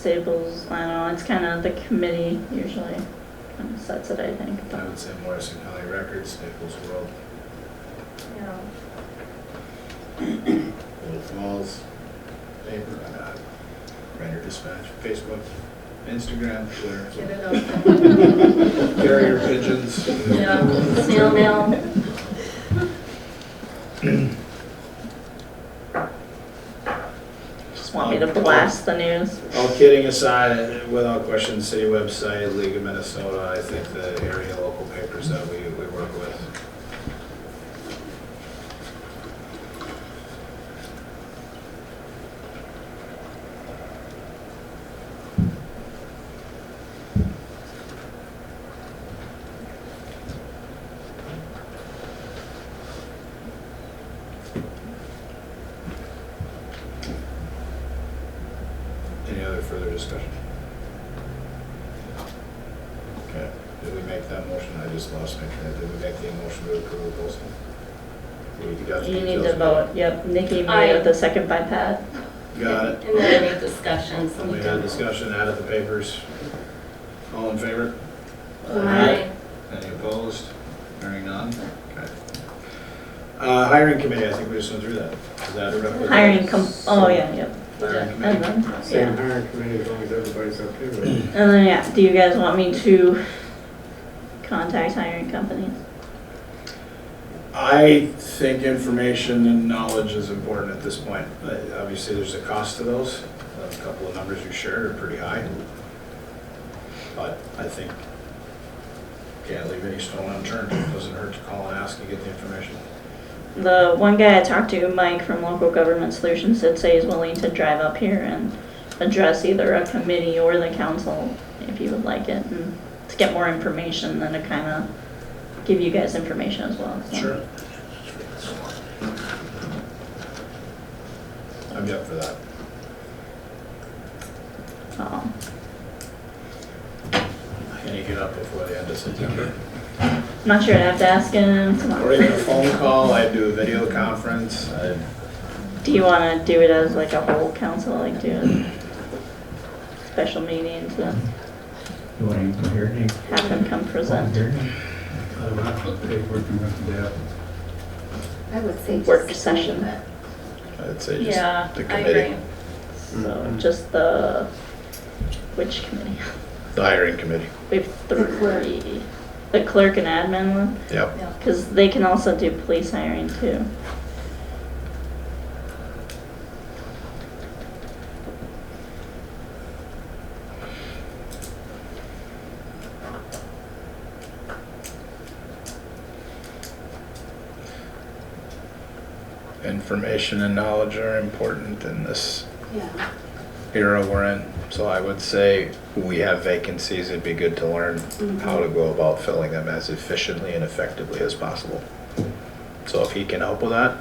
Staples, I don't know, it's kind of the committee usually kind of sets it, I think. I would say Morrison County Records, Staples World, Yeah. Little Falls, paper, Render Dispatch, Facebook, Instagram, Twitter, Get it out there. carrier pigeons. Yeah, snail mail. Just want me to blast the news. All kidding aside, without question, city website, League of Minnesota, I think the area local papers that we work with. Any other further discussion? Okay, did we make that motion? I just lost my train. Did we make the motion to approve the posting? You need to vote, yep, Nikki made it, the second by Pat. Got it. And then any discussions. We had discussion, added the papers. All in favor? Aye. Any opposed? Hearing none? Okay. Hiring committee, I think we just went through that. Is that Oh, yeah, yep. Hiring And committee. then, Same yeah. hiring committee as long as everybody's okay with it. And then, yeah, do you guys want me to contact hiring companies? I think information and knowledge is important at this point. Obviously, there's a cost to those. A couple of numbers you shared are pretty high. But I think can't leave any stone unturned. It doesn't hurt to call and ask and get the information. The one guy I talked to, Mike from Local Government Solutions, did say he's willing to drive up here and address either a committee or the council if you would like it, and to get more information and to kind of give you guys information as well. So. Sure. I'm up for that. Can you get up before the end of September? I'm not sure, I'd have to ask him. Or even a phone call, I'd do a video conference. Do you want to do it as like a whole council, like do a special meeting to You want to come here, Nick? have him come present? I would say Work just session. leave it. I'd say just Yeah, the I committee, agree. So just the, which committee? the hiring committee. We have three. The clerk and admin one? Yep. Yeah. Because they can also do police hiring too. Information and knowledge are important in this Yeah. era we're in. So I would say we have vacancies. It'd be good to learn how to go about filling them as efficiently and effectively as possible. So if he can help with that,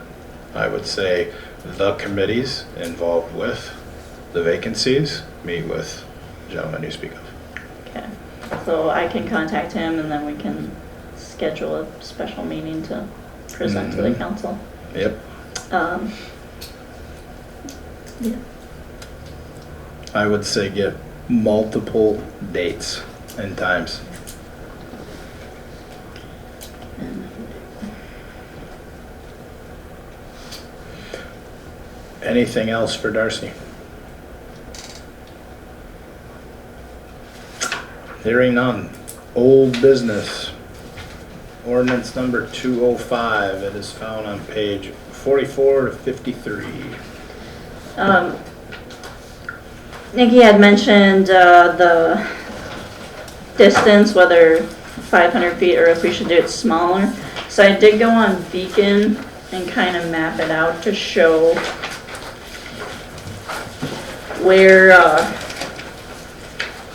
I would say the committees involved with the vacancies meet with the gentleman you speak of. Okay. So I can contact him and then we can schedule a special meeting to present to the council. Yep. Yeah. I would say get multiple dates and times. Anything else for Darcy? Hearing none. Old business. Ordinance number 205. It is found on page 44 to 53. Nikki had mentioned the distance, whether 500 feet or if we should do it smaller. So I did go on Beacon and kind of map it out to show where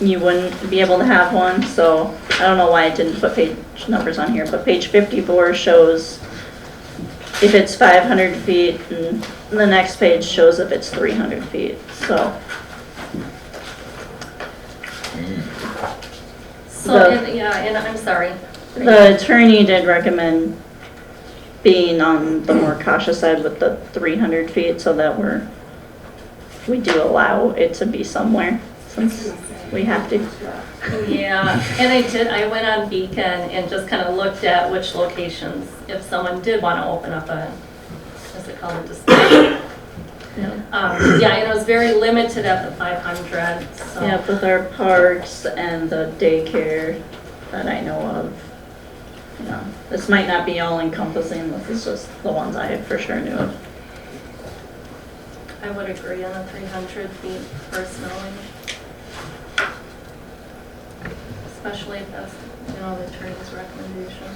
you wouldn't be able to have one. So I don't know why I didn't put page numbers on here, but page 54 shows if it's 500 feet and the next page shows if it's 300 feet. So And I'm sorry. the attorney did recommend being on the more cautious side with the 300 feet so that we do allow it to be somewhere. since we have to. Yeah, and I went on Beacon and just kind of looked at which locations, if someone did want to open up a, what's it called, a display. Yeah, and it was very limited at the 500, so. Yeah, with our parks and the daycare that I know of. You know, this might not be all encompassing, this is just the ones I for sure knew of. I would agree on the 300 feet personally. Especially if that's, you know, the attorney's recommendation.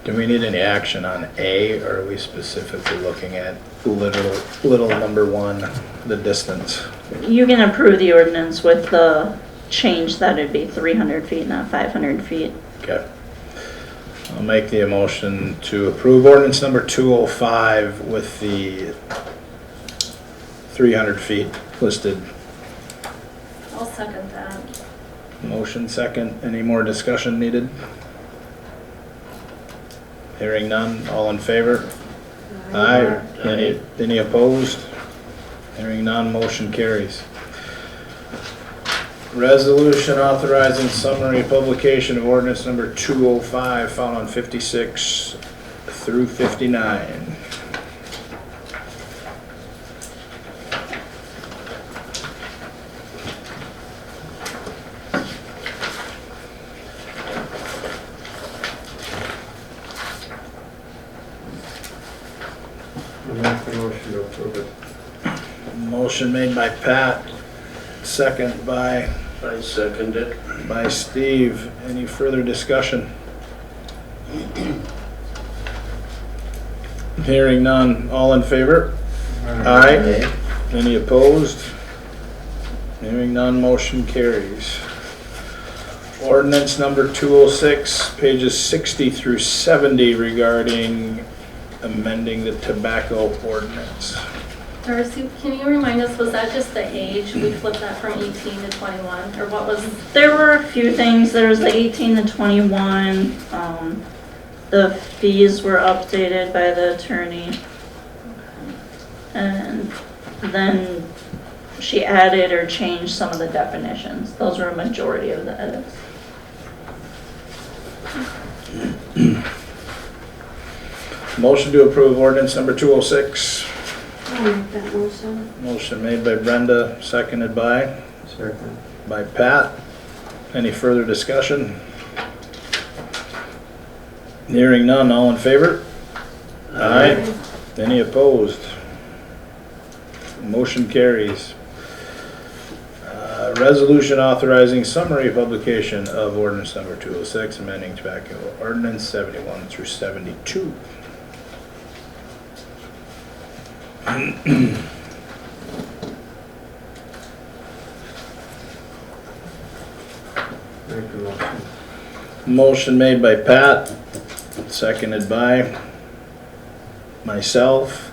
Do we need any action on A, or are we specifically looking at little number 1, the distance? You can approve the ordinance with the change that it'd be 300 feet, not 500 feet. Okay. I'll make the motion to approve ordinance number 205 with the 300 feet listed. I'll second that. Motion second. Any more discussion needed? Hearing none. All in favor? Aye. Any opposed? Hearing none, motion carries. Resolution authorizing summary publication of ordinance number 205 found on 56 through 59. I'll make the motion to approve it. Motion made by Pat, second by I second it. Steve. Any further discussion? Hearing none. All in favor? Aye. Any opposed? Hearing none, motion carries. Ordinance number 206, pages 60 through 70 regarding amending the tobacco ordinance. Darcy, can you remind us, was that just the age? We flipped that from 18 to 21, or what was? There were a few things. There was the 18 to 21. The fees were updated by the attorney. And then she added or changed some of the definitions. Those were a majority of the edits. Motion to approve ordinance number 206. I'll make that motion. Motion made by Brenda, seconded by Second. Pat. Any further discussion? Hearing none, all in favor? Aye. Any opposed? Motion carries. Resolution authorizing summary publication of ordinance number 206, amending tobacco ordinance 71 through 72. Make the motion. Motion made by Pat, seconded by myself.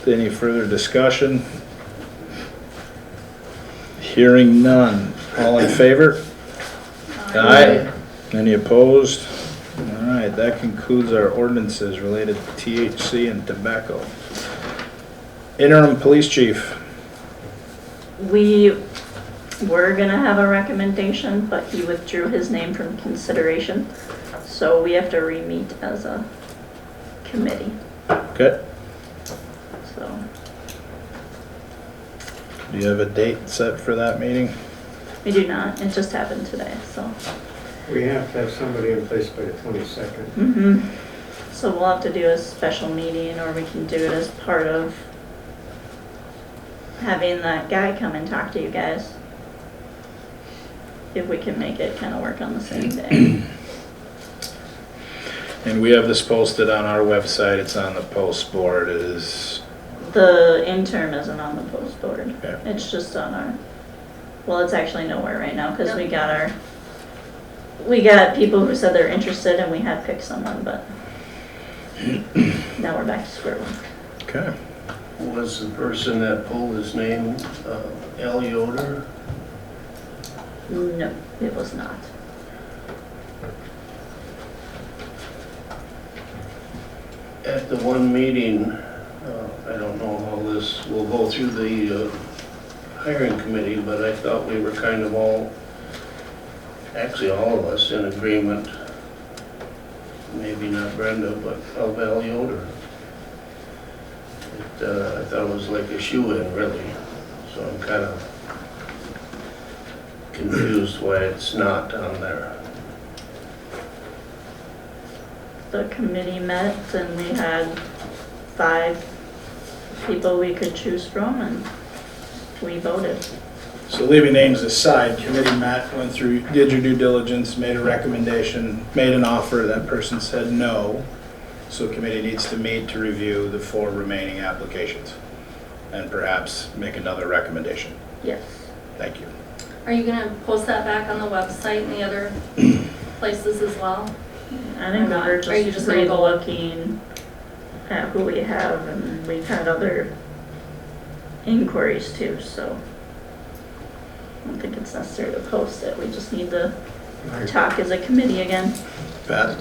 Any further discussion? Hearing none. All in favor? Aye. Any opposed? All right, that concludes our ordinances related to THC and tobacco. Interim police chief. We were gonna have a recommendation, but he withdrew his name from consideration. So we have to re-meet as a committee, Okay. so. Do you have a date set for that meeting? We do not, it just happened today, so. We have to have somebody in place by the 22nd. Mm-hmm. So we'll have to do a special meeting, or we can do it as part of having that guy come and talk to you guys. If we can make it kind of work on the same day. And we have this posted on our website. It's on the post board. It is, The interim isn't on the post board. Okay. It's just on our, well, it's actually nowhere right now, because we got people who said they're interested and we had picked someone, but now we're back to square one. okay. Was the person that pulled his name Al Yoder? No, it was not. At the one meeting, I don't know how this will go through the hiring committee, but I thought we were kind of all, actually all of us in agreement, maybe not Brenda, but Val Yoder. I thought it was like a shoe-in, really, so I'm kind of confused why it's not on there. The committee met and we had 5 people we could choose from and we voted. So leaving names aside, committee met, went through, did your due diligence, made a recommendation, made an offer, that person said no. So committee needs to meet to review the 4 remaining applications and perhaps make another recommendation. Yes. Thank you. Are you gonna post that back on the website and the other places as well? I think Or not? we're Are you just just gonna go look? re-looking at who we have, and we've had other inquiries too, so I don't think it's necessary to post it. We just need to talk as a committee again. Pat?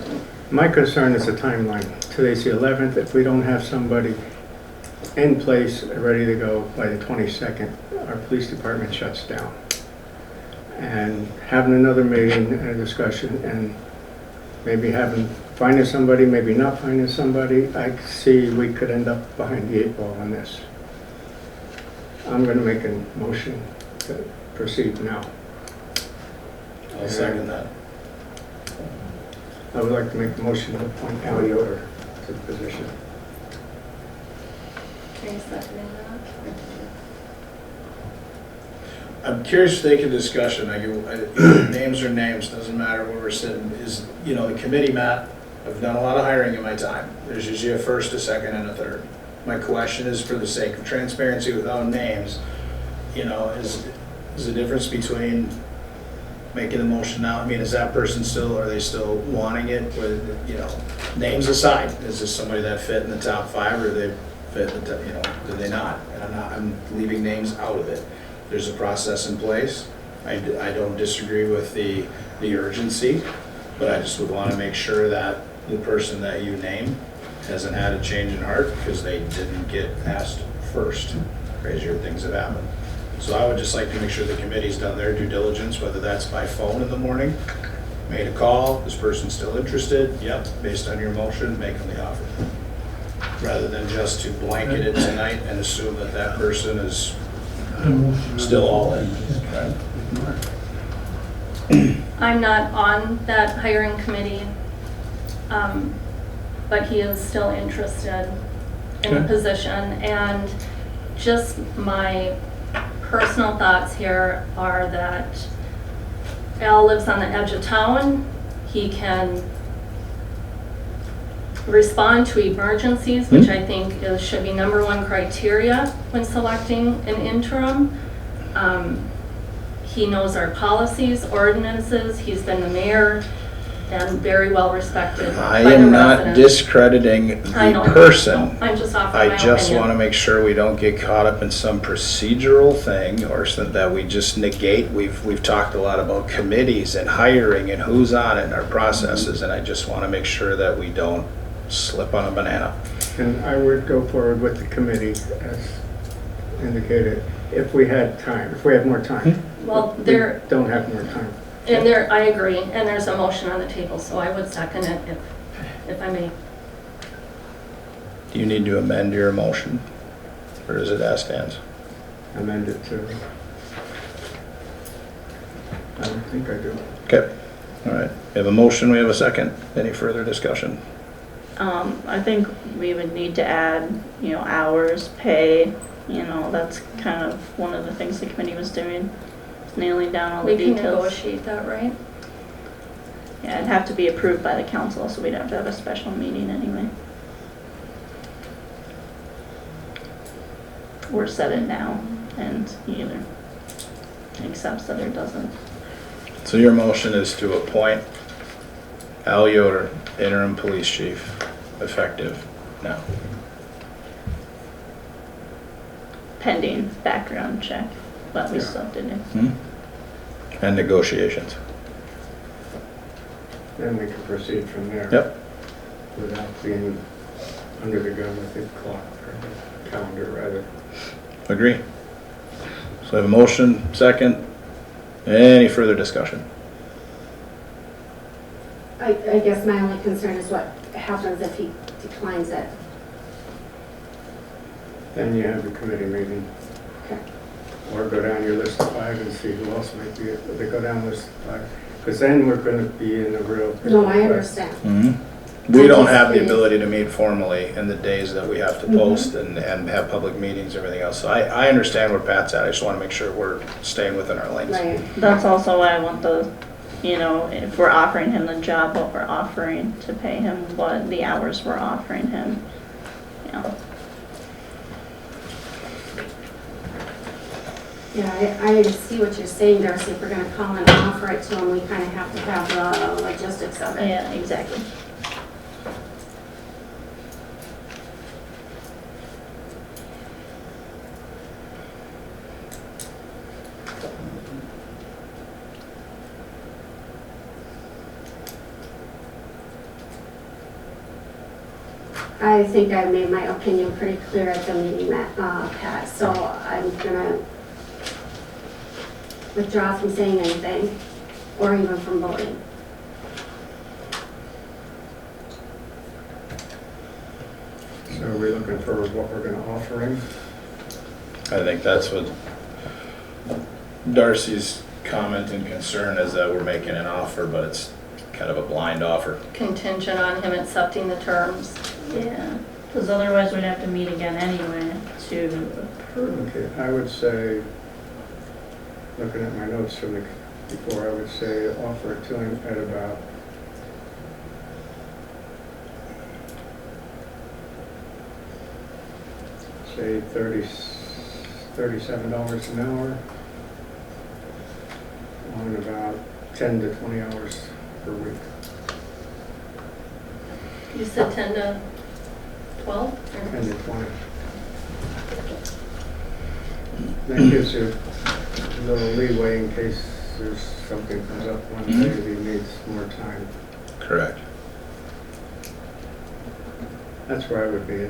My concern is the timeline. Today's the 11th. If we don't have somebody in place, ready to go by the 22nd, our police department shuts down. And having another meeting and a discussion and maybe finding somebody, maybe not finding somebody, I see we could end up behind the 8 ball on this. I'm going to make a motion to proceed now. I'll second that. I would like to make a motion to appoint Al Yoder to the position. Are you seconding that? I'm curious to take a discussion. Names are names, doesn't matter where we're sitting. The committee met, I've done a lot of hiring in my time. There's usually a first, a second, and a third. My question is, for the sake of transparency without names, is the difference between making the motion now? I mean, is that person still, are they still wanting it with, names aside? Is this somebody that fit in the top 5 or they fit, do they not? And I'm leaving names out of it. There's a process in place. I don't disagree with the urgency, but I just would want to make sure that the person that you name hasn't had a change in heart because they didn't get asked first. Crazier things have happened. So I would just like to make sure the committee's done their due diligence, whether that's by phone in the morning, made a call, this person's still interested, yep, based on your motion, make them the offer. Rather than just to blanket it tonight and assume that that person is still all in. I'm not on that hiring committee, but he is still interested in the Okay. position. And just my personal thoughts here are that Al lives on the edge of town. He can respond to emergencies, which I think should be #1 criteria when selecting an interim. He knows our policies, ordinances. He's been the mayor and very well respected I by the am not residents. discrediting I know. the person. I'm just offering my I just opinion. want to make sure we don't get caught up in some procedural thing or something that we just negate. We've talked a lot about committees and hiring and who's on it and our processes, and I just want to make sure that we don't slip on a banana. And I would go forward with the committee as indicated, if we had time, if we had more time. Well, We there, don't have more time. and there, I agree, and there's a motion on the table, so I would second it if I may. Do you need to amend your motion, or is it as stands? Amend it to, I don't think I do. Okay, all right. We have a motion, we have a second. Any further discussion? I think we would need to add, hours, pay, that's kind of one of the things the committee was doing, nailing down all the We can details. negotiate that, right? Yeah, it'd have to be approved by the council, so we'd have to have a special meeting anyway. Or set it now, and he either accepts it or doesn't. So your motion is to appoint Al Yoder, interim police chief, effective now. Pending background check, but we still have to do. And negotiations. Then we can proceed from there. Yep. Without being under the gun with the clock or the calendar rather. Agree. So I have a motion, second. Any further discussion? I guess my only concern is what happens if he declines it. Then you have the committee meeting. Okay. Or go down your list of 5 and see who else might be, they go down list of 5. Because then we're going to be in a real. No, I understand. We don't have the ability to meet formally in the days that we have to post and have public meetings, everything else. So I understand where Pat's at. I just want to make sure we're staying within our lanes. Right. That's also why I want the, you know, if we're offering him the job, what we're offering to pay him, what the hours we're offering him, you know. Yeah, I see what you're saying, Darcy. If we're gonna call and offer it to him, we kind of have to have the logistics of it. Yeah, exactly. I think I made my opinion pretty clear at the meeting that, Pat, so I'm gonna withdraw from saying anything, or even from voting. So are we looking for what we're going to offer him? I think that's what Darcy's comment and concern is, that we're making an offer, but it's kind of a blind offer. Contingent on him accepting the terms. Yeah, because otherwise we'd have to meet again anyway to approve. Okay, I would say, looking at my notes from before, I would say offer it to him at about say $37 an hour on about 10 to 20 hours per week. You said 10 to 12? 10 to 20. That gives you a little leeway in case there's something comes up one day that he needs more time. Correct. That's where I would be.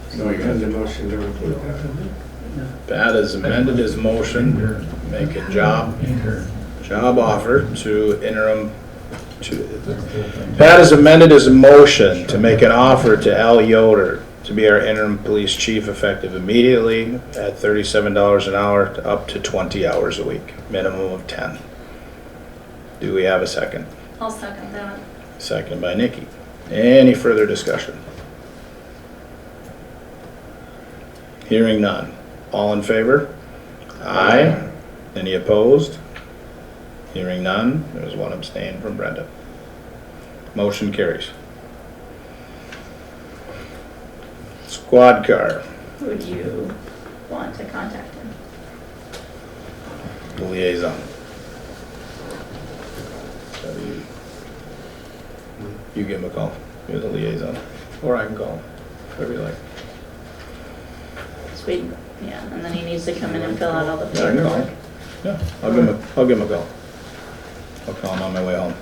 So I amend the motion to include that. Pat has amended his motion, make a job offer to interim, Pat has amended his motion to make an offer to Al Yoder to be our interim police chief effective immediately at $37 an hour to up to 20 hours a week, minimum of 10. Do we have a second? I'll second that. Second by Nikki. Any further discussion? Hearing none. All in favor? Aye. Any opposed? Hearing none. There's one abstain from Brenda. Motion carries. Squad car, Who do you want to contact him? the liaison. You give him a call. You're the liaison. Or I can call him, whatever you like. Sweet, yeah, and then he needs to come in and fill out all the Yeah, I can call paperwork. him. Yeah, I'll give him a call. I'll call him on my way home.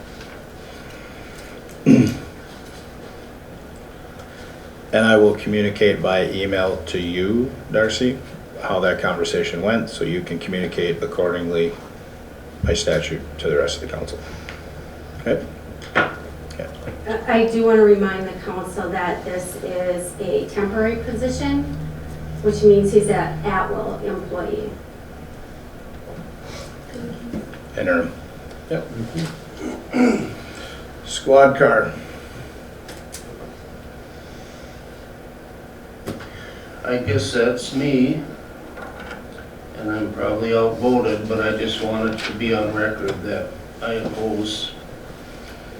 And I will communicate by email to you, Darcy, how that conversation went, so you can communicate accordingly by statute to the rest of the council. Okay? Okay. I do want to remind the council that this is a temporary position, which means he's an at-will employee. Interim. Yep. Squad car. I guess that's me, and I'm probably outvoted, but I just wanted to be on record that I oppose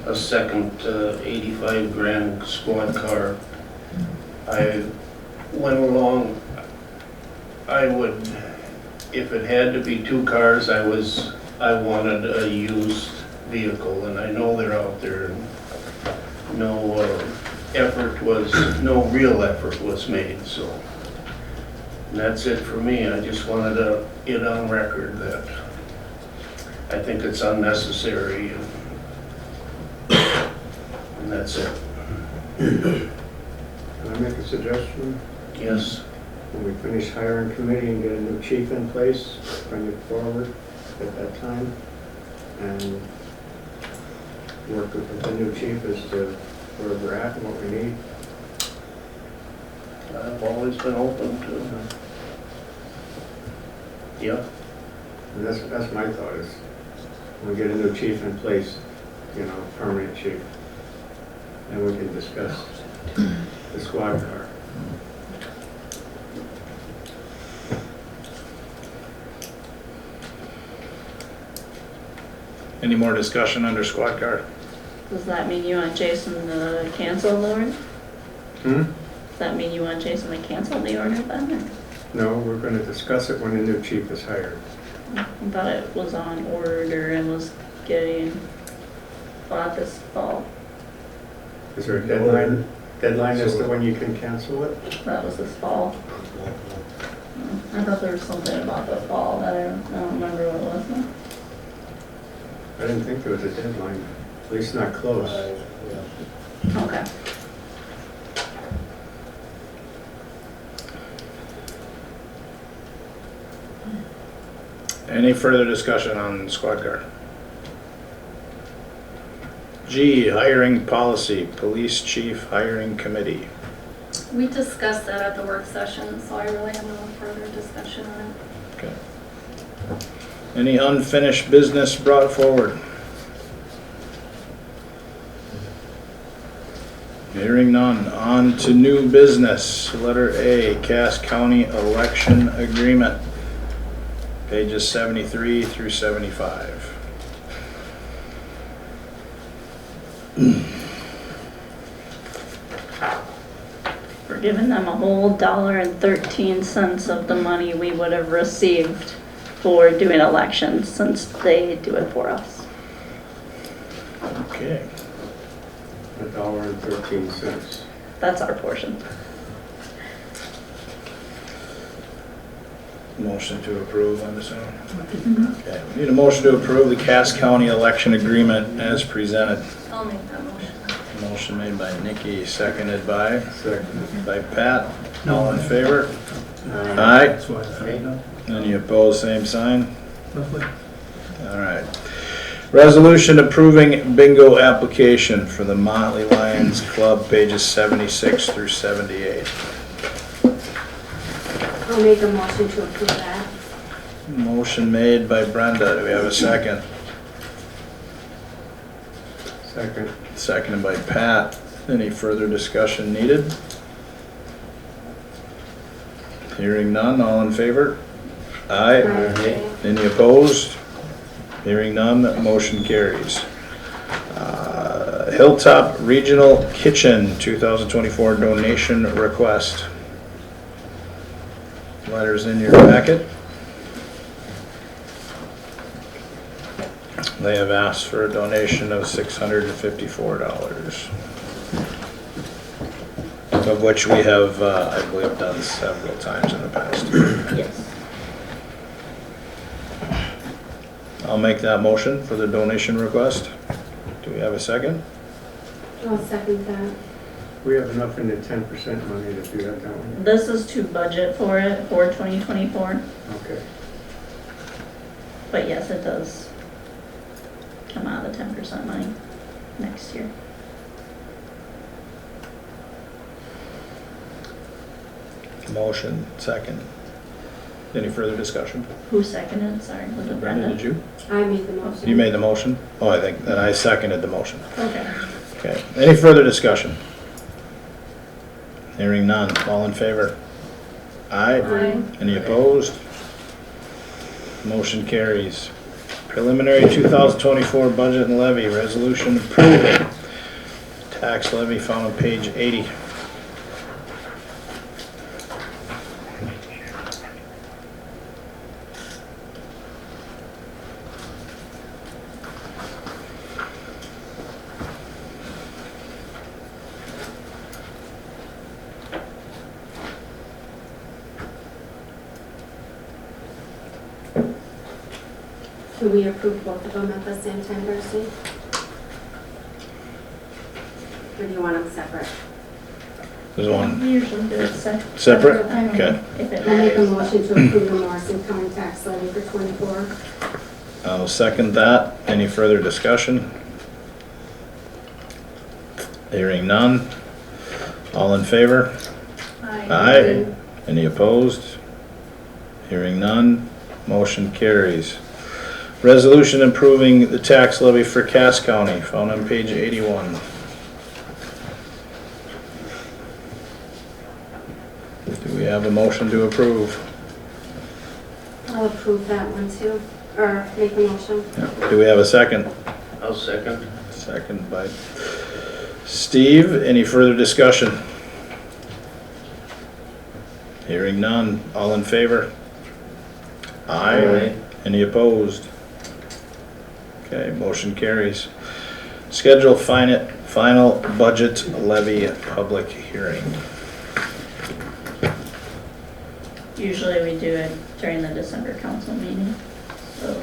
a second 85 grand squad car. I went along, I would, if it had to be 2 cars, I wanted a used vehicle, and I know they're out there, and no real effort was made, so And that's it for me. I just wanted to get on record that I think it's unnecessary. And that's it. Can I make a suggestion? Yes. When we finish hiring committee and get a new chief in place, bring it forward at that time and work with the new chief as to where we're at and what we need. I've always been open to, yeah. And that's my thought is, when we get a new chief in place, permanent chief, then we can discuss the squad car. Any more discussion under squad car? Does that mean you want Jason to cancel the order? Does that mean you want Jason to cancel the order then? Or? No, we're gonna discuss it when the new chief is hired. I thought it was on order and was getting bought this fall. Is there a deadline? Deadline as to when you can cancel it? That was this fall. I thought there was something about the fall that I don't remember what it was now. I didn't think there was a deadline, at least not close. Okay. Any further discussion on squad car? G, hiring policy, police chief hiring committee. We discussed that at the work session, so I really have no further discussion on it. Okay. Any unfinished business brought forward? Hearing none. On to new business. Letter A, Cass County election agreement. Pages 73 through 75. We're giving them a whole $1.13 of the money we would have received for doing elections since they do it for us. Okay. $1.13. That's our portion. Motion to approve, I'm assuming. Okay. We need a motion to approve the Cass County election agreement as presented. I'll make that motion. Motion made by Nikki, seconded by Second. Pat. All in favor? Aye. That's why I Any opposed, same sign? Lovely. All right. Resolution approving bingo application for the Motley Lions Club, pages 76 through 78. I'll make a motion to approve that. Motion made by Brenda. Do we have a second? Second. Seconded by Pat. Any further discussion needed? Hearing none, all in favor? Aye. Aye. Any opposed? Hearing none, motion carries. Hilltop Regional Kitchen 2024 donation request. Letters in your packet. They have asked for a donation of $654, of which we have, I believe, done several times in the past. Yes. I'll make that motion for the donation request. Do we have a second? I'll second that. We have enough in the 10% money to do that, don't we? This is to budget for it for 2024, Okay. but yes, it does come out of the 10% money next year. Motion, second. Any further discussion? Who seconded? Sorry, was it Brenda, Brenda? did you? I made the motion. You made the motion? Oh, I think, then I seconded the motion. Okay. Okay, any further discussion? Hearing none, all in favor? Aye. Aye. Any opposed? Motion carries. Preliminary 2024 budget and levy resolution approving tax levy found on page 80. Can we approve both of them at the same time, Darcy? Or do you want them separate? There's one We usually do it separate? I mean, Okay. if it I make a matters. motion to approve the Morrison County tax levy for 24. I'll second that. Any further discussion? Hearing none. All in favor? Aye. Any opposed? Hearing none. Motion carries. Resolution approving the tax levy for Cass County, found on page 81. Do we have a motion to approve? I'll approve that one too, or make a motion. Do we have a second? I'll second. Second by Steve. Any further discussion? Hearing none. All in favor? Aye. Any opposed? Okay, motion carries. Schedule final budget levy public hearing. Usually we do it during the December council meeting, so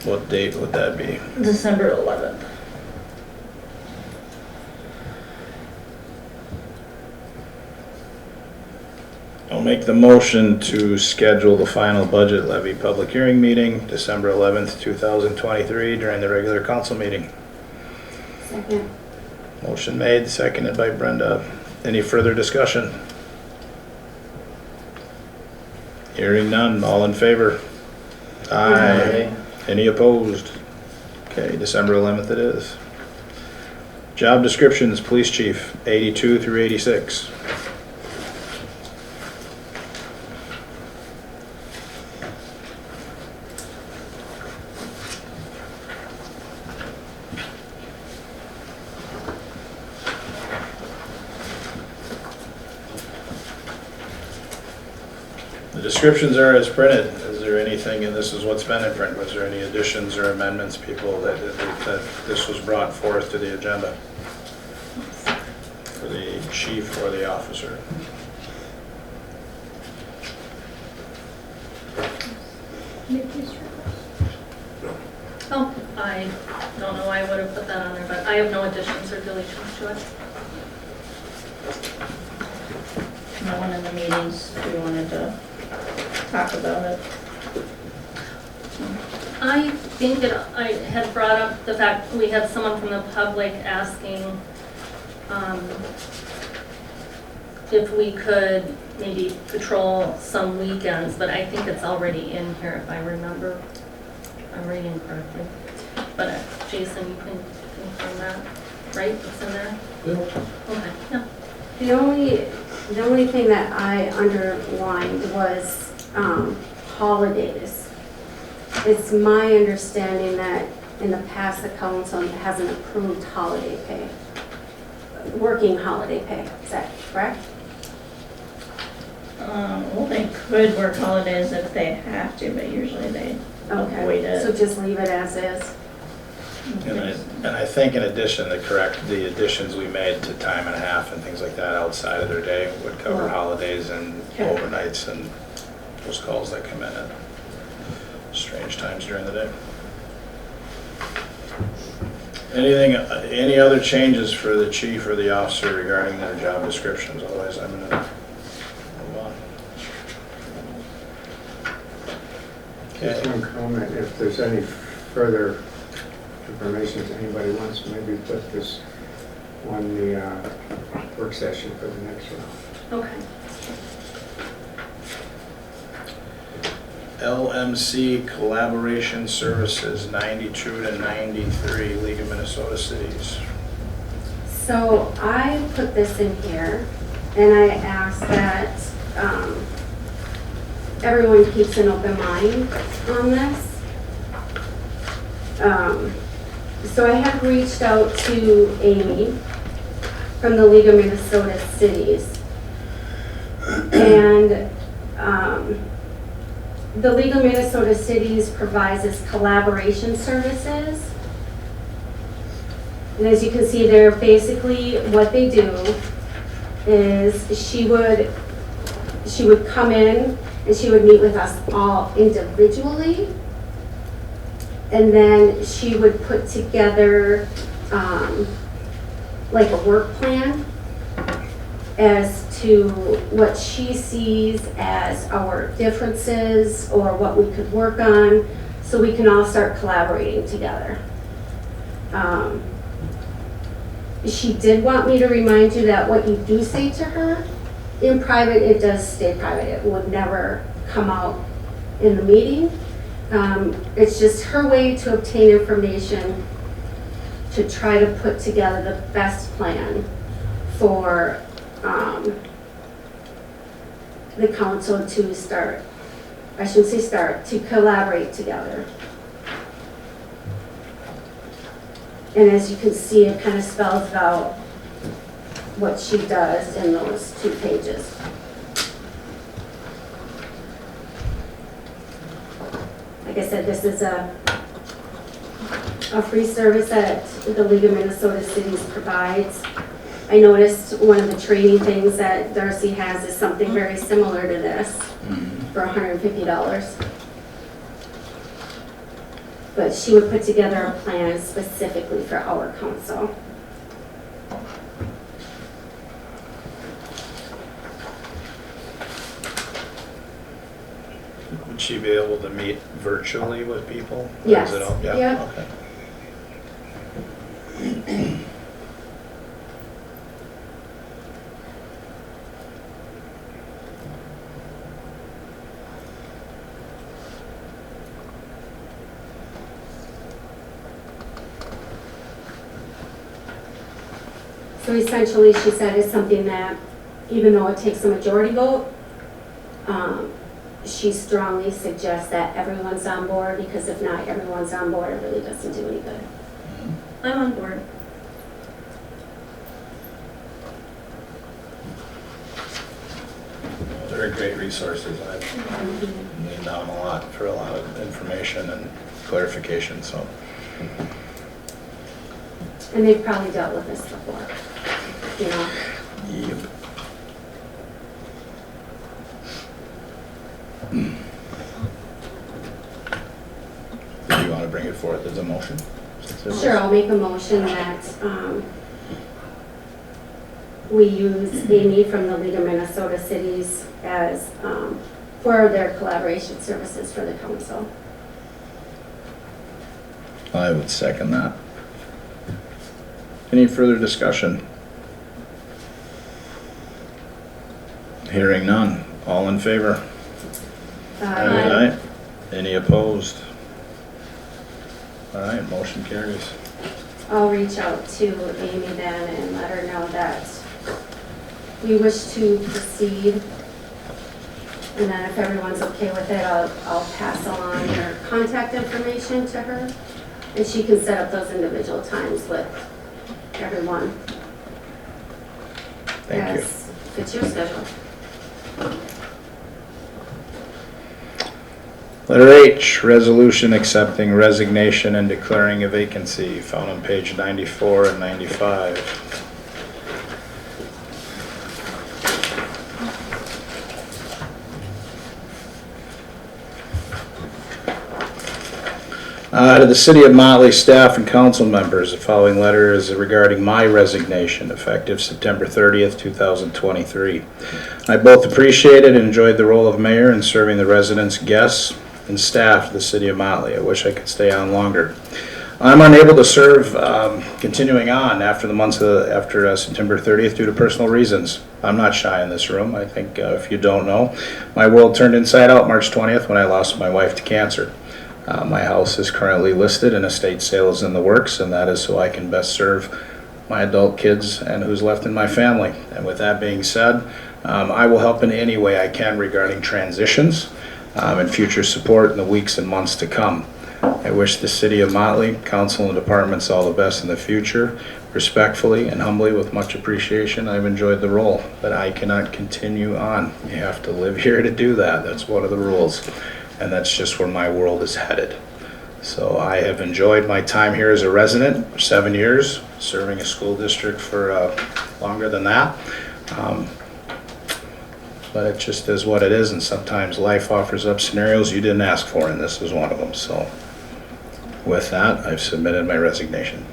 What date would that be? December 11th. I'll make the motion to schedule the final budget levy public hearing meeting, December 11th, 2023, during the regular council meeting. Second. Motion made, seconded by Brenda. Any further discussion? Hearing none, all in favor? Aye. Any opposed? Okay, December 11th it is. Job descriptions, police chief, 82 through 86. The descriptions are as printed. Is there anything, and this is what's been in print, was there any additions or amendments, people, that this was brought forth to the agenda? For the chief or the officer? Oh, I don't know why I would have put that on there, but I have no additions or deletions to it. No one in the meetings, we wanted to talk about it. I think that I had brought up the fact we had someone from the public asking if we could maybe patrol some weekends, but I think it's already in here if I remember, if I'm reading correctly. But Jason, you can confirm that, right? It's in there? Okay, yeah. The only thing that I underlined was holidays. It's my understanding that in the past, the council hasn't approved holiday pay, working holiday pay. Is that correct? Well, they could work holidays if they have to, but usually they avoid Okay, so it. just leave it as is. And I think in addition, the additions we made to time and a half and things like that outside of their day would cover holidays and Okay. overnights and those calls that come in at strange times during the day. Anything, any other changes for the chief or the officer regarding their job descriptions? Otherwise, I'm gonna move on. Just Okay. one comment, if there's any further information that anybody wants, maybe put this on the work session for the next round. Okay. LMC Collaboration Services, 92 to 93, League of Minnesota Cities. So I put this in here, and I ask that everyone keeps an open mind on this. So I have reached out to Amy from the League of Minnesota Cities. And the League of Minnesota Cities provides us collaboration services. And as you can see there, basically what they do is she would come in and she would meet with us all individually. And then she would put together like a work plan as to what she sees as our differences or what we could work on, so we can all start collaborating together. She did want me to remind you that what you do say to her in private, it does stay private. It would never come out in the meeting. It's just her way to obtain information to try to put together the best plan for the council to start, I shouldn't say start, to collaborate together. And as you can see, it kind of spells out what she does in those 2 pages. Like I said, this is a free service that the League of Minnesota Cities provides. I noticed one of the training things that Darcy has is something very similar to this for $150. But she would put together a plan specifically for our council. Would she be able to meet virtually with people? Or Yes. is it all- Yep. Yeah, okay. So essentially, she said it's something that, even though it takes a majority vote, she strongly suggests that everyone's on board, because if not everyone's on board, it really doesn't do any good. I'm on board. They're great resources. I've leaned on them a lot for a lot of information and clarification, so. And they've probably dealt with this before, you know. Yep. Do you want to bring it forth as a motion? Sure, I'll make a motion that we use Amy from the League of Minnesota Cities as, for their collaboration services for the council. I would second that. Any further discussion? Hearing none. All in favor? Aye. Any opposed? All right, motion carries. I'll reach out to Amy then and let her know that we wish to proceed. And then if everyone's okay with it, I'll pass along your contact information to her, and she can set up those individual times with everyone. Thank you. As fits your schedule. Letter H, resolution accepting resignation and declaring a vacancy, found on page 94 and 95. To the City of Motley staff and council members, the following letter is regarding my resignation, effective September 30th, 2023. I both appreciated and enjoyed the role of mayor in serving the residents, guests, and staff of the City of Motley. I wish I could stay on longer. I'm unable to serve continuing on after the months after September 30th due to personal reasons. I'm not shy in this room. I think if you don't know, my world turned inside out March 20th when I lost my wife to cancer. My house is currently listed and estate sale is in the works, and that is so I can best serve my adult kids and who's left in my family. And with that being said, I will help in any way I can regarding transitions and future support in the weeks and months to come. I wish the City of Motley, council and departments all the best in the future. Respectfully and humbly, with much appreciation, I've enjoyed the role, but I cannot continue on. You have to live here to do that. That's one of the rules. And that's just where my world is headed. So I have enjoyed my time here as a resident for 7 years, serving a school district for longer than that. but it just is what it is, and sometimes life offers up scenarios you didn't ask for, and this is one of them, so. With that, I've submitted my resignation.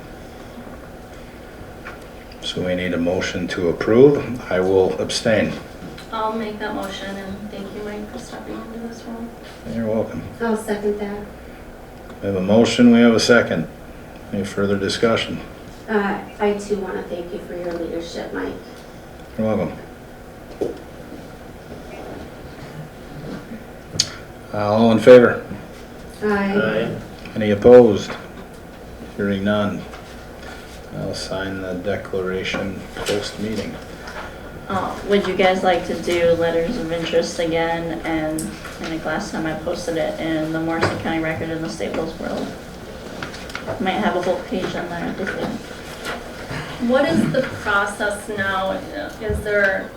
So we need a motion to approve. I will abstain. I'll make that motion, and thank you, Mike, for stepping into this role. You're welcome. I'll second that. We have a motion, we have a second. Any further discussion? I too want to thank you for your leadership, Mike. You're welcome. All in favor? Aye. Any opposed? Hearing none. I'll sign the declaration post-meeting. Would you guys like to do letters of interest again? And I think last time I posted it in the Morrison County Record in the Staples World. Might have a whole page on there, I think. What is the process now? Is there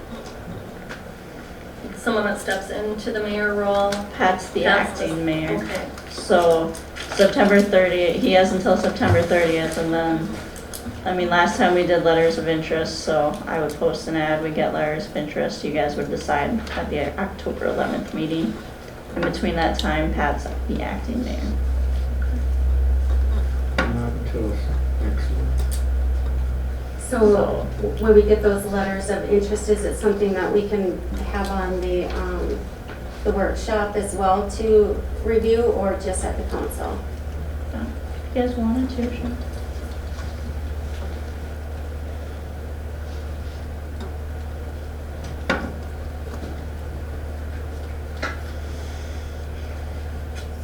someone that steps into the mayor role? Pat's the acting mayor. Okay. So September 30th, he has until September 30th, and then, I mean, last time we did letters of interest, so I would post an ad, we get letters of interest, you guys would decide at the October 11th meeting. In between that time, Pat's the acting mayor. Not until next month. So when we get those letters of interest, is it something that we can have on the workshop as well to review, or just at the council? You guys wanted to, sure.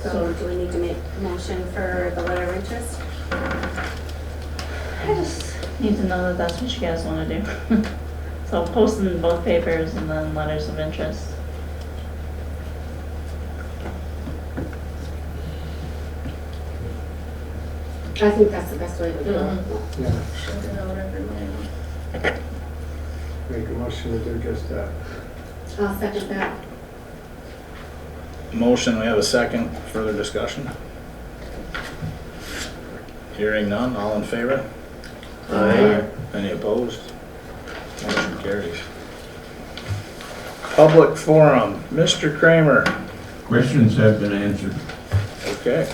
So do we need to make a motion for the letter of interest? I just need to know that that's what you guys want to do. So post in both papers and then letters of interest. I think that's the best way to do it. Yeah, Should do that every morning. make a motion to do just that. I'll second that. Motion, we have a second. Further discussion? Hearing none, all in favor? Aye. Any opposed? Motion carries. Public forum, Mr. Kramer. Questions have been answered. Okay.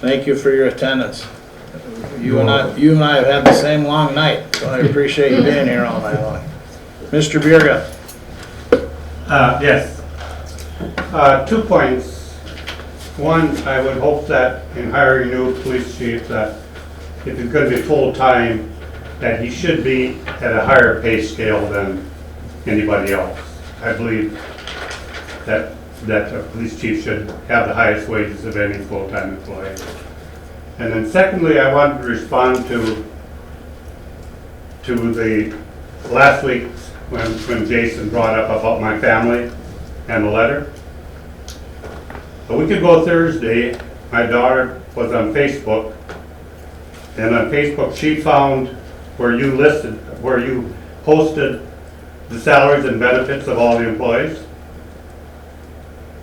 Thank you for your attendance. You and I have had the same long night, so I appreciate you being here all night long. Mr. Birga. Yes. 2 points. One, I would hope that in hiring a new police chief, that if he's going to be full-time, that he should be at a higher pay scale than anybody else. I believe that a police chief should have the highest wages of any full-time employee. And then secondly, I wanted to respond to the last week when Jason brought up about my family and the letter. A week ago Thursday, my daughter was on Facebook, and on Facebook she found where you posted the salaries and benefits of all the employees.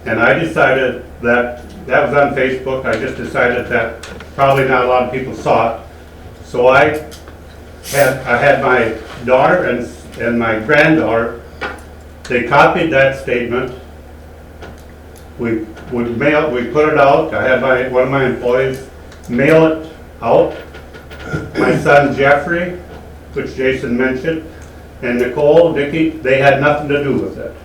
And I decided that was on Facebook. I just decided that probably not a lot of people saw it. So I had my daughter and my granddaughter, they copied that statement. We put it out. I had one of my employees mail it out. My son Jeffrey, which Jason mentioned, and Nicole, Vicki, they had nothing to do with it.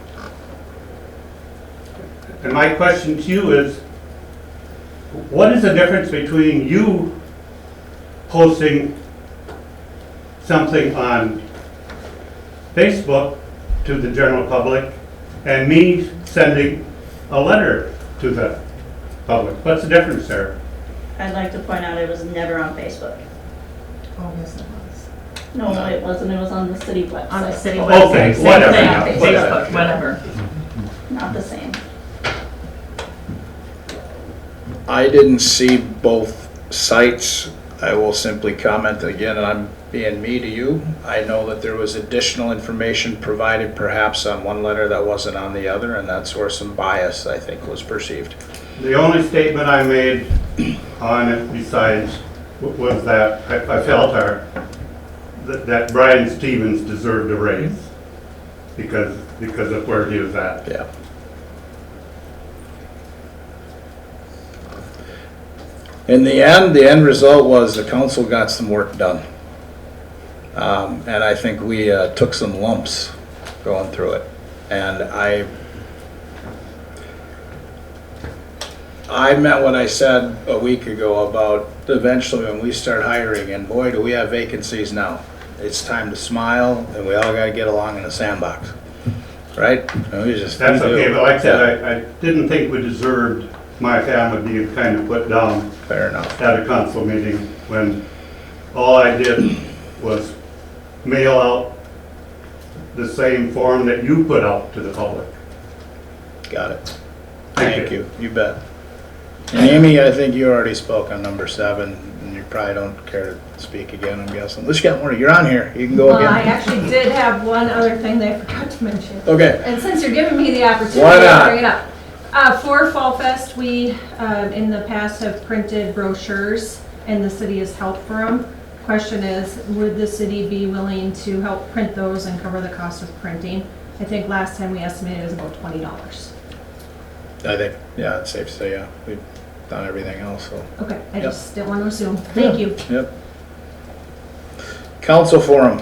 And my question to you is, what is the difference between you posting something on Facebook to the general public and me sending a letter to the public? What's the difference there? I'd like to point out it was never on Facebook. Oh, yes, it was. No, it wasn't. It was on the city website. On the city Okay, website. Same whatever, thing on yeah, Facebook, whatever. Not the same. I didn't see both sites. I will simply comment again, and I'm being me to you. I know that there was additional information provided perhaps on one letter that wasn't on the other, and that's where some bias, I think, was perceived. The only statement I made on it besides was that I felt that Brian Stevens deserved a raise. because of where he was at. Yeah. In the end result was the council got some work done. And I think we took some lumps going through it. And I meant what I said a week ago about eventually when we start hiring, and boy, do we have vacancies now. It's time to smile, and we all gotta get along in a sandbox, right? And we just. That's we do. okay, but like I said, Yeah, I didn't think we deserved my family being kind of put down fair enough. at a council meeting when all I did was mail out the same form that you put out to the public. Got it. Thank Thank you. You bet. And Amy, I think you already spoke on number 7, and you probably don't care to speak again, I'm guessing. Let's get more. You're on here. You can go Well, I again. actually did have one other thing that I forgot to mention. Okay. And since you're giving me the opportunity, Why not? I'll bring it up. For Fall Fest, we, in the past have printed brochures and the city has helped for them. Question is, would the city be willing to help print those and cover the cost of printing? I think last time we estimated it was about $20. I think, yeah, it's safe to say, yeah. We've done everything else, so. Okay, I Yep. just didn't want to assume. Thank you. Yep. Council forum.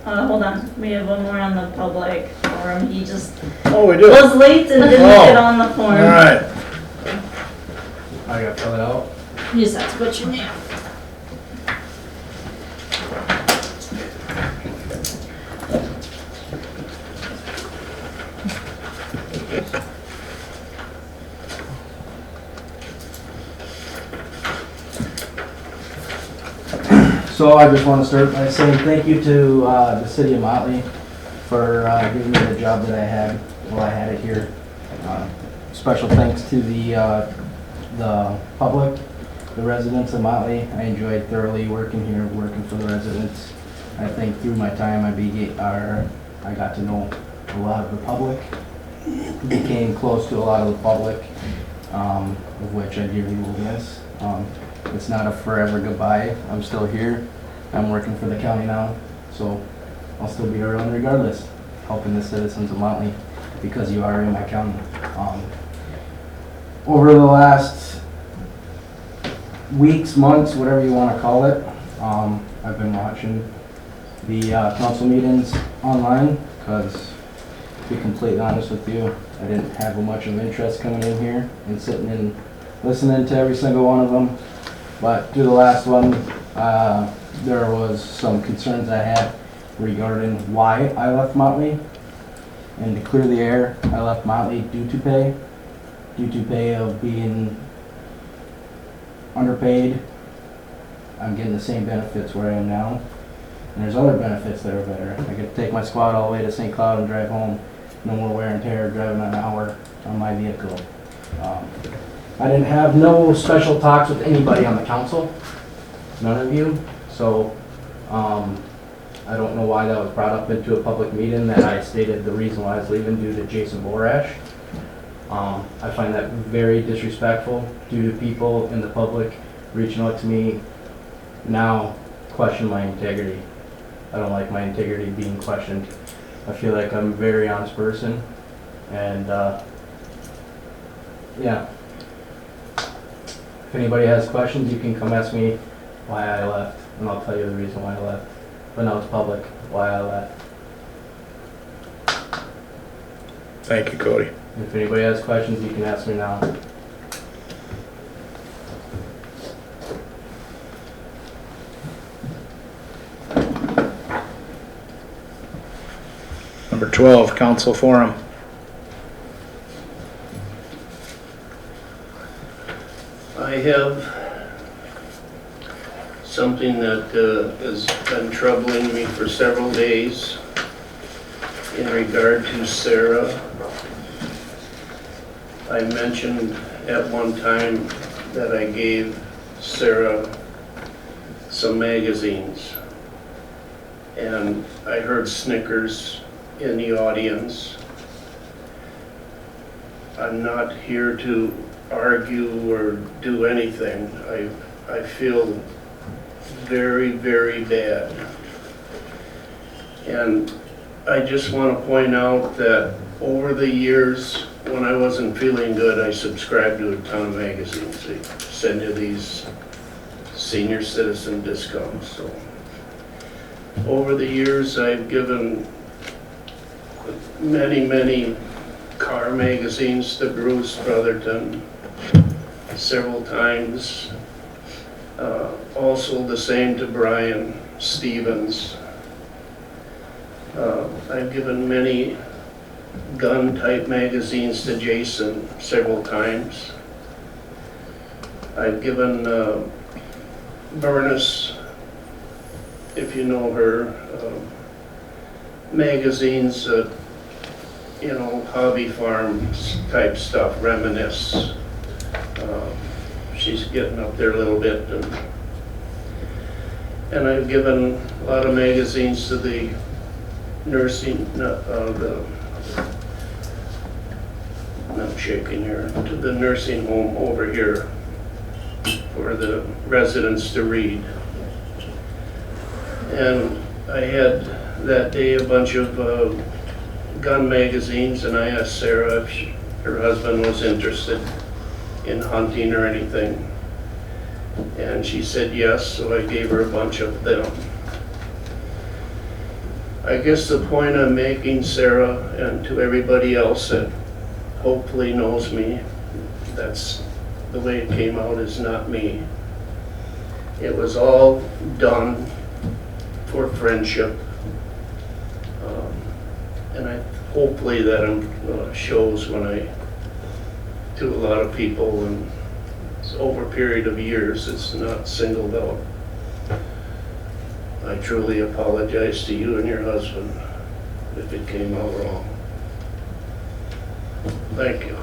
Hold on, we have one more on the public forum. He just Oh, we do. was late and didn't Oh. get on the form. All right. I gotta fill it out. You just have to put your name. So I just want to start by saying thank you to the city of Motley for giving me the job that I had while I had it here. Special thanks to the public, the residents of Motley. I enjoyed thoroughly working here, working for the residents. I think through my time I got to know a lot of the public, became close to a lot of the public, of which I dearly will miss. It's not a forever goodbye. I'm still here. I'm working for the county now, so I'll still be around regardless, helping the citizens of Motley because you are in my county. Over the last weeks, months, whatever you want to call it, I've been watching the council meetings online because, to be completely honest with you, I didn't have much of interest coming in here and sitting and listening to every single one of them. But through the last one, there was some concerns I had regarding why I left Motley. And to clear the air, I left Motley due to pay of being underpaid. I'm getting the same benefits where I am now. And there's other benefits that are better. I get to take my squad all the way to St. Cloud and drive home. No more wear and tear driving an hour on my vehicle. I didn't have no special talks with anybody on the council, none of you, so I don't know why that was brought up into a public meeting that I stated the reason why I was leaving due to Jason Borash. I find that very disrespectful due to people in the public reaching out to me now question my integrity. I don't like my integrity being questioned. I feel like I'm a very honest person, and yeah. If anybody has questions, you can come ask me why I left, and I'll tell you the reason why I left. But now it's public why I left. Thank you, Cody. If anybody has questions, you can ask me now. Number 12, council forum. I have something that has been troubling me for several days in regard to Sarah. I mentioned at one time that I gave Sarah some magazines, and I heard snickers in the audience. I'm not here to argue or do anything. I feel very, very bad. And I just want to point out that over the years, when I wasn't feeling good, I subscribed to a ton of magazines. They send you these senior citizen discounts, so. Over the years, I've given many car magazines to Bruce Brotherton several times. Also the same to Brian Stevens. I've given many gun-type magazines to Jason several times. I've given Bernice, if you know her, magazines, you know, hobby farms type stuff, Reminisce. She's getting up there a little bit. And I've given a lot of magazines to the nursing, I'm shaking here, to the nursing home over here for the residents to read. And I had that day a bunch of gun magazines, and I asked Sarah if her husband was interested in hunting or anything. And she said yes, so I gave her a bunch of them. I guess the point I'm making, Sarah, and to everybody else that hopefully knows me, that's the way it came out, is not me. It was all done for friendship. And hopefully that shows when to a lot of people, and it's over a period of years, it's not singled out. I truly apologize to you and your husband if it came out wrong. Thank you.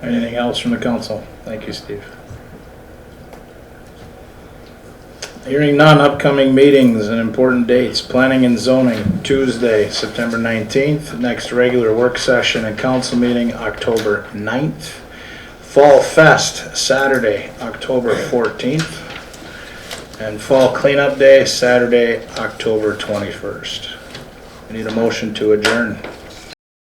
Anything else from the council? Thank you, Steve. Hearing none, upcoming meetings and important dates. Planning and zoning, Tuesday, September 19th. Next regular work session and council meeting, October 9th. Fall Fest, Saturday, October 14th. And Fall Cleanup Day, Saturday, October 21st. I need a motion to adjourn.